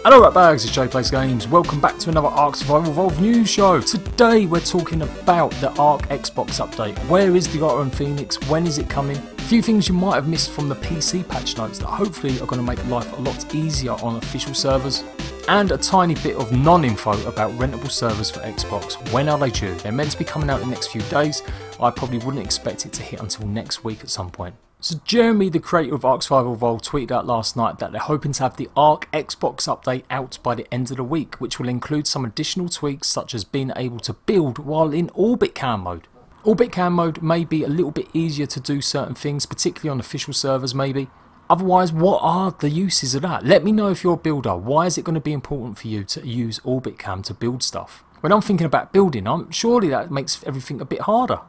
Hello ratbags, it's Jade PLAYSGAMES. Welcome back to another Ark Survival Evolved news show. Today we're talking about the Ark Xbox update. Where is the Otter and Phoenix? When is it coming? A few things you might have missed from the PC patch notes that hopefully are going to make life a lot easier on official servers. And a tiny bit of non-info about rentable servers for Xbox. When are they due? They're meant to be coming out in the next few days. I probably wouldn't expect it to hit until next week at some point. So Jeremy, the creator of Ark Survival Evolved, tweeted out last night that they're hoping to have the Ark Xbox update out by the end of the week, which will include some additional tweaks such as being able to build while in Orbit Cam mode. Orbit Cam mode may be a little bit easier to do certain things, particularly on official servers maybe. Otherwise, what are the uses of that? Let me know if you're a builder. Why is it going to be important for you to use Orbit Cam to build stuff? When I'm thinking about building, surely that makes everything a bit harder.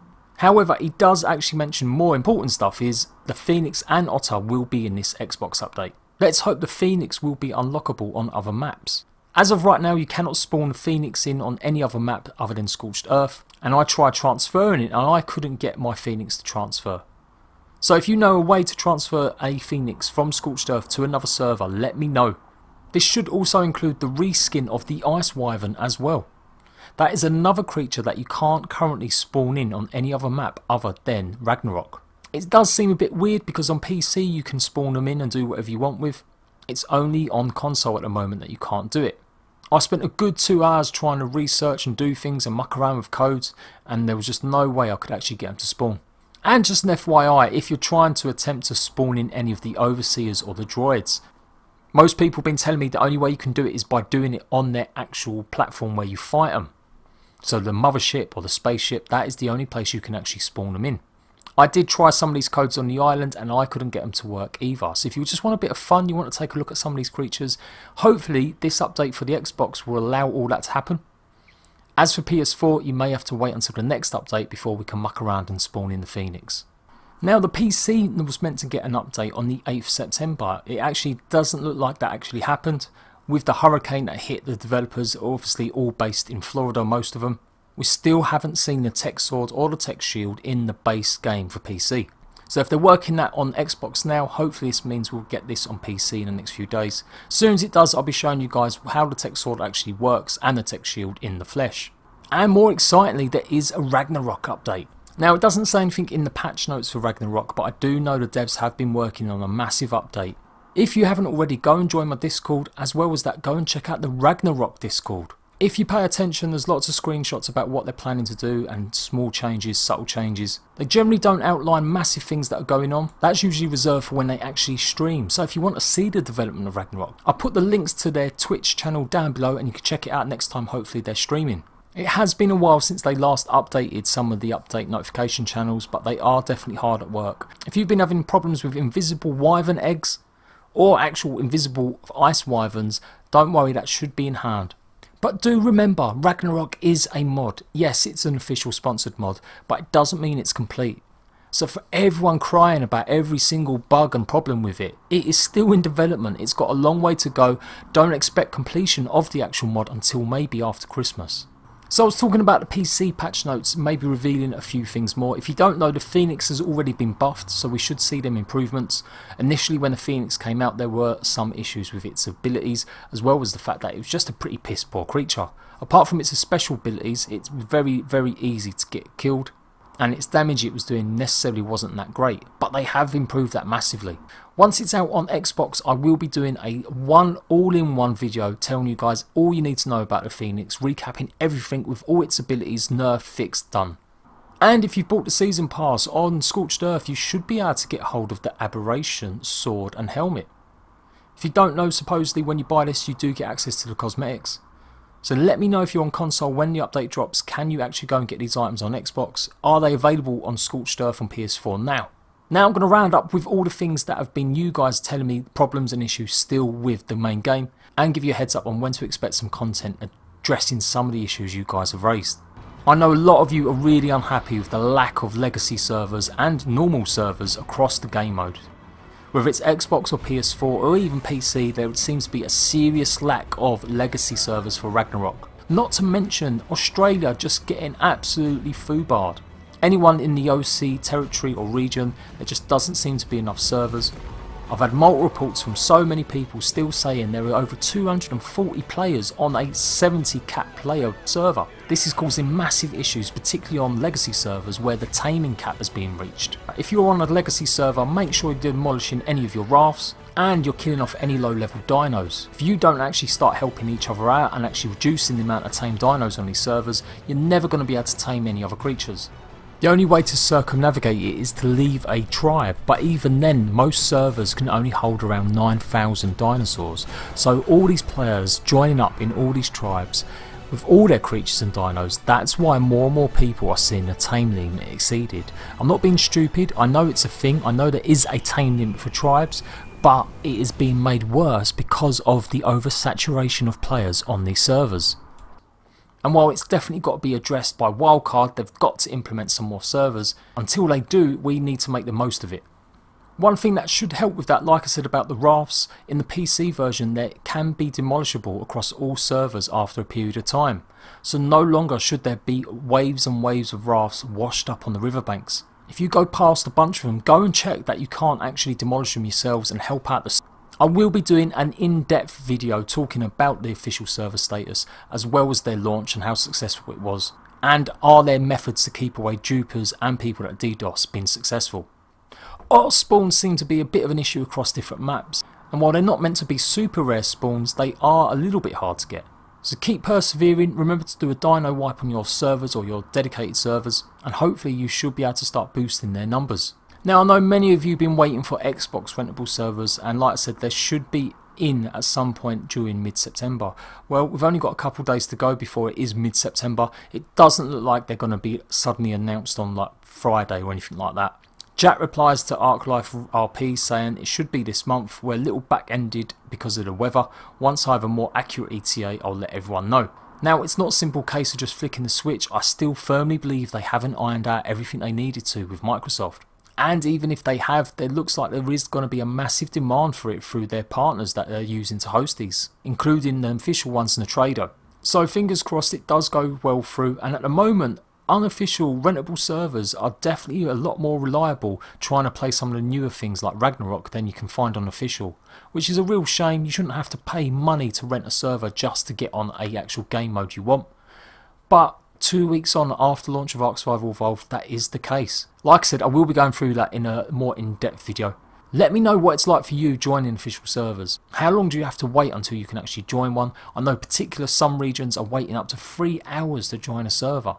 However, he does actually mention more important stuff is the Phoenix and Otter will be in this Xbox update. Let's hope the Phoenix will be unlockable on other maps. As of right now, you cannot spawn the Phoenix in on any other map other than Scorched Earth, and I tried transferring it and I couldn't get my Phoenix to transfer. So if you know a way to transfer a Phoenix from Scorched Earth to another server, let me know. This should also include the reskin of the Ice Wyvern as well. That is another creature that you can't currently spawn in on any other map other than Ragnarok. It does seem a bit weird because on PC you can spawn them in and do whatever you want with. It's only on console at the moment that you can't do it. I spent a good 2 hours trying to research and do things and muck around with codes, and there was just no way I could actually get them to spawn. And just an FYI, if you're trying to attempt to spawn in any of the Overseers or the Droids, most people have been telling me the only way you can do it is by doing it on their actual platform where you fight them. So the mothership or the spaceship, that is the only place you can actually spawn them in. I did try some of these codes on the island and I couldn't get them to work either. So if you just want a bit of fun, you want to take a look at some of these creatures, hopefully this update for the Xbox will allow all that to happen. As for PS4, you may have to wait until the next update before we can muck around and spawn in the Phoenix. Now the PC was meant to get an update on the 8th September. It actually doesn't look like that actually happened. With the hurricane that hit, the developers are obviously all based in Florida, most of them. We still haven't seen the tech sword or the tech shield in the base game for PC. So if they're working that on Xbox now, hopefully this means we'll get this on PC in the next few days. As soon as it does, I'll be showing you guys how the tech sword actually works and the tech shield in the flesh. And more excitingly, there is a Ragnarok update. Now it doesn't say anything in the patch notes for Ragnarok, but I do know the devs have been working on a massive update. If you haven't already, go and join my Discord, as well as that, go and check out the Ragnarok Discord. If you pay attention, there's lots of screenshots about what they're planning to do and small changes, subtle changes. They generally don't outline massive things that are going on. That's usually reserved for when they actually stream. So if you want to see the development of Ragnarok, I'll put the links to their Twitch channel down below and you can check it out next time hopefully they're streaming. It has been a while since they last updated some of the update notification channels, but they are definitely hard at work. If you've been having problems with invisible wyvern eggs, or actual invisible ice wyverns, don't worry, that should be in hand. But do remember, Ragnarok is a mod. Yes, it's an official sponsored mod, but it doesn't mean it's complete. So for everyone crying about every single bug and problem with it, it is still in development. It's got a long way to go. Don't expect completion of the actual mod until maybe after Christmas. So I was talking about the PC patch notes, maybe revealing a few things more. If you don't know, the Phoenix has already been buffed, so we should see them improvements. Initially when the Phoenix came out, there were some issues with its abilities, as well as the fact that it was just a pretty piss poor creature. Apart from its special abilities, it's very, very easy to get killed, and its damage it was doing necessarily wasn't that great, but they have improved that massively. Once it's out on Xbox, I will be doing a all-in-one video telling you guys all you need to know about the Phoenix, recapping everything with all its abilities, nerfed, fixed, done. And if you've bought the Season Pass on Scorched Earth, you should be able to get hold of the Aberration sword and helmet. If you don't know, supposedly when you buy this you do get access to the cosmetics. So let me know if you're on console when the update drops. Can you actually go and get these items on Xbox? Are they available on Scorched Earth on PS4 now? Now I'm going to round up with all the things that have been you guys telling me problems and issues still with the main game, and give you a heads up on when to expect some content addressing some of the issues you guys have raised. I know a lot of you are really unhappy with the lack of legacy servers and normal servers across the game mode. Whether it's Xbox or PS4 or even PC, there seems to be a serious lack of legacy servers for Ragnarok. Not to mention Australia just getting absolutely foobarred. Anyone in the OC territory or region, there just doesn't seem to be enough servers. I've had multiple reports from so many people still saying there are over 240 players on a 70 cap player server. This is causing massive issues, particularly on legacy servers where the taming cap has been reached. If you're on a legacy server, make sure you're demolishing any of your rafts and you're killing off any low level dinos. If you don't actually start helping each other out and actually reducing the amount of tamed dinos on these servers, you're never going to be able to tame any other creatures. The only way to circumnavigate it is to leave a tribe, but even then most servers can only hold around 9,000 dinosaurs, so all these players joining up in all these tribes with all their creatures and dinos, that's why more and more people are seeing the tame limit exceeded. I'm not being stupid, I know it's a thing, I know there is a tame limit for tribes, but it is being made worse because of the oversaturation of players on these servers. And while it's definitely got to be addressed by Wildcard, they've got to implement some more servers. Until they do, we need to make the most of it. One thing that should help with that, like I said about the rafts, in the PC version they can be demolishable across all servers after a period of time. So no longer should there be waves and waves of rafts washed up on the riverbanks. If you go past a bunch of them, go and check that you can't actually demolish them yourselves and help out the... I will be doing an in-depth video talking about the official server status as well as their launch and how successful it was, and are there methods to keep away dupers and people at DDoS being successful. Otter spawns seem to be a bit of an issue across different maps, and while they're not meant to be super rare spawns, they are a little bit hard to get. So keep persevering, remember to do a dino wipe on your servers or your dedicated servers, and hopefully you should be able to start boosting their numbers. Now I know many of you have been waiting for Xbox rentable servers, and like I said, there should be in at some point during mid-September. Well, we've only got a couple of days to go before it is mid-September. It doesn't look like they're going to be suddenly announced on like Friday or anything like that. Jack replies to ArcLife RP saying it should be this month. We're a little back-ended because of the weather. Once I have a more accurate ETA, I'll let everyone know. Now, it's not a simple case of just flicking the switch. I still firmly believe they haven't ironed out everything they needed to with Microsoft. And even if they have, it looks like there is going to be a massive demand for it through their partners that they're using to host these, including the official ones and the trader. So fingers crossed it does go well through, and at the moment unofficial rentable servers are definitely a lot more reliable trying to play some of the newer things like Ragnarok than you can find on official, which is a real shame. You shouldn't have to pay money to rent a server just to get on a actual game mode you want. But 2 weeks on after launch of Ark Survival Evolved, that is the case. Like I said, I will be going through that in a more in-depth video. Let me know what it's like for you joining official servers. How long do you have to wait until you can actually join one? I know some regions are waiting up to 3 hours to join a server.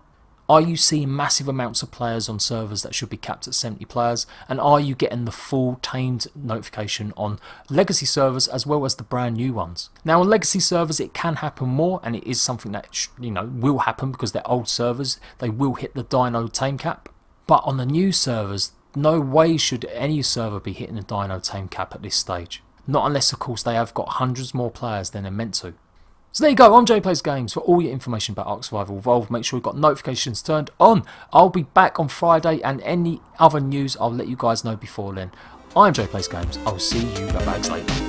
Are you seeing massive amounts of players on servers that should be capped at 70 players? And are you getting the full tamed notification on legacy servers as well as the brand new ones? Now on legacy servers it can happen more, and it is something that will happen because they're old servers. They will hit the dino tame cap. But on the new servers, no way should any server be hitting the dino tame cap at this stage. Not unless of course they have got hundreds more players than they're meant to. So there you go, I'm JadePlaysGames. For all your information about Ark Survival Evolved, make sure you've got notifications turned on. I'll be back on Friday, and any other news I'll let you guys know before then. I'm JadePlaysGames. I'll see you bags later.